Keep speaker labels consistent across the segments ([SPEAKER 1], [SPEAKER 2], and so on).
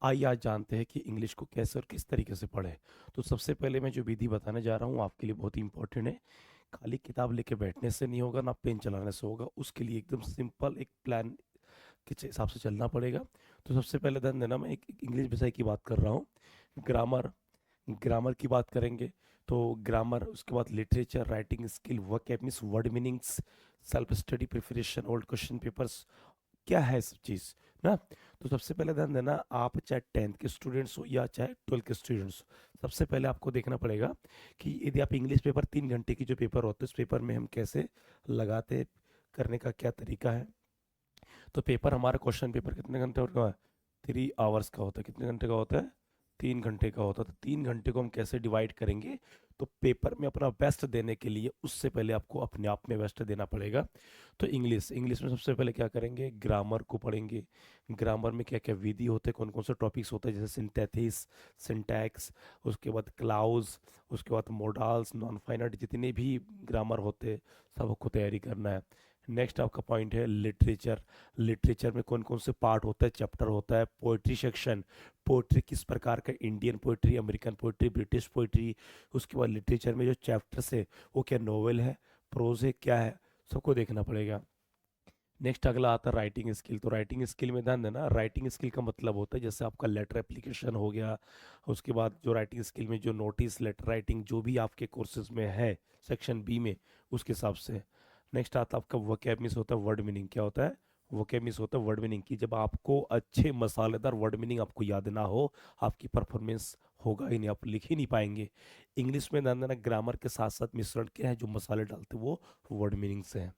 [SPEAKER 1] आइए आज जानते हैं कि इंग्लिश को कैसे और किस तरीके से पढ़ें। तो सबसे पहले मैं जो विधि बताने जा रहा हूँ आपके लिए बहुत ही इंपॉर्टेंट है। खाली किताब लेके बैठने से नहीं होगा, ना पेन चलाने से होगा। उसके लिए एकदम सिंपल एक प्लान के हिसाब से चलना पड़ेगा। तो सबसे पहले ध्यान देना, मैं एक इंग्लिश विषय की बात कर रहा हूँ। ग्रामर, ग्रामर की बात करेंगे। तो ग्रामर, उसके बाद literature, writing skill, work means word meanings, self study, preparation, old question papers, क्या है सब चीज़ ना। तो सबसे पहले ध्यान देना, आप चाहे 10th के स्टूडेंट्स हो या चाहे 12th के स्टूडेंट्स हो, सबसे पहले आपको देखना पड़ेगा कि यदि आप इंग्लिश पेपर 3 घंटे की जो पेपर होते हैं, उस पेपर में हम कैसे लगाते, करने का क्या तरीका है। तो पेपर, हमारा क्वेश्चन पेपर कितने घंटे का है? 3 आवर्स का होता है। कितने घंटे का होता है? 3 घंटे का होता है। तो 3 घंटे को हम कैसे डिवाइड करेंगे? तो पेपर में अपना बेस्ट देने के लिए उससे पहले आपको अपने आप में बेस्ट देना पड़ेगा। तो इंग्लिश, इंग्लिश में सबसे पहले क्या करेंगे? ग्रामर को पढ़ेंगे। ग्रामर में क्या क्या विधि होते हैं, कौन कौन से टॉपिक्स होते हैं, जैसे सिंथेसिस, सिंटैक्स, उसके बाद क्लाउज, उसके बाद मोडाल्स, नॉन फाइनाइट, जितने भी ग्रामर होते सबको तैयारी करना है। नेक्स्ट आपका पॉइंट है लिटरेचर। लिटरेचर में कौन कौन से पार्ट होता है, चैप्टर होता है। पोइट्री सेक्शन, पोइट्री किस प्रकार का, Indian poetry, American poetry, British poetry. उसके बाद लिटरेचर में जो चैप्टर्स है वो क्या नोवेल है, प्रोज है, क्या है, सबको देखना पड़ेगा। नेक्स्ट अगला आता है राइटिंग स्किल। तो राइटिंग स्किल में ध्यान देना, राइटिंग स्किल का मतलब होता है जैसे आपका लेटर एप्लीकेशन हो गया। उसके बाद जो राइटिंग स्किल में जो नोटिस, लेटर राइटिंग, जो भी आपके कोर्सेज में है सेक्शन बी में, उसके हिसाब से। नेक्स्ट आता है आपका वोकैब मीन्स होता है वर्ड मीनिंग। क्या होता है? वोकैब मीन्स होता है वर्ड मीनिंग की। जब आपको अच्छे मसालेदार वर्ड मीनिंग आपको याद ना हो, आपकी परफॉर्मेंस होगा ही नहीं, आप लिख ही नहीं पाएंगे। इंग्लिश में ध्यान देना, ग्रामर के साथ साथ मिश्रण क्या है, जो मसाले डालते हैं वो वर्ड मीनिंग से है।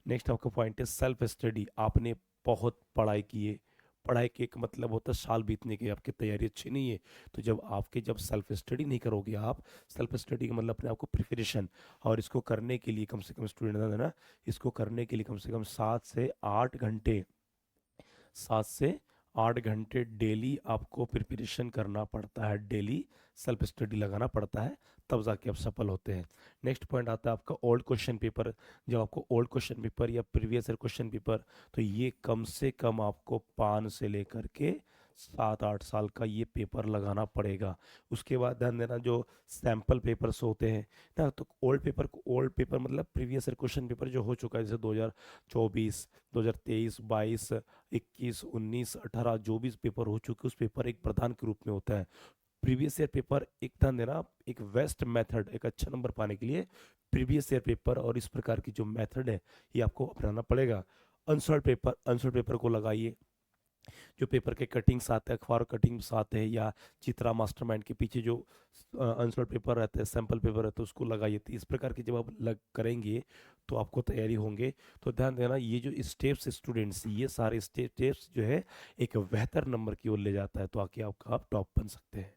[SPEAKER 1] नेक्स्ट आपका पॉइंट है सेल्फ स्टडी। आपने बहुत पढ़ाई की है। पढ़ाई के एक मतलब होता है साल बीतने के, आपकी तैयारी अच्छी नहीं है। तो जब सेल्फ स्टडी नहीं करोगे आप, सेल्फ स्टडी का मतलब अपने आप को प्रिपरेशन। और इसको करने के लिए कम से कम स्टूडेंट है ना, इसको करने के लिए कम से कम 7 से 8 घंटे, 7 से 8 घंटे डेली आपको प्रिपरेशन करना पड़ता है। डेली सेल्फ स्टडी लगाना पड़ता है, तब जाके आप सफल होते हैं। नेक्स्ट पॉइंट आता है आपका ओल्ड क्वेश्चन पेपर। जब आपको ओल्ड क्वेश्चन पेपर या प्रीवियस ईयर क्वेश्चन पेपर, तो ये कम से कम आपको 5 से लेकर के 7-8 साल का ये पेपर लगाना पड़ेगा। उसके बाद ध्यान देना, जो सैम्पल पेपर्स होते हैं ना, तो ओल्ड पेपर मतलब प्रीवियस ईयर क्वेश्चन पेपर जो हो चुका है, जैसे 2024, 2023, 22, 21, 19, 18, जो भी पेपर हो चुके, उस पेपर एक प्रधान के रूप में होता है। प्रीवियस ईयर पेपर, एक ध्यान देना, एक वेस्ट मेथड, एक अच्छा नंबर पाने के लिए प्रीवियस ईयर पेपर और इस प्रकार की जो मेथड है ये आपको अपनाना पड़ेगा। आंसर पेपर को लगाइए। जो पेपर के कटिंग्स आते हैं, अखबार कटिंग्स आते हैं, या चित्रा मास्टरमाइंड के पीछे जो आंसर पेपर रहते हैं, सैम्पल पेपर रहते हैं, उसको लगाइए। तो इस प्रकार की जब आप लग करेंगे तो आपको तैयारी होंगे। तो ध्यान देना, ये जो स्टेप्स स्टूडेंट्स, ये सारे स्टेप्स जो है एक बेहतर नंबर की ओर ले जाता है, तो आके आप टॉप बन सकते हैं।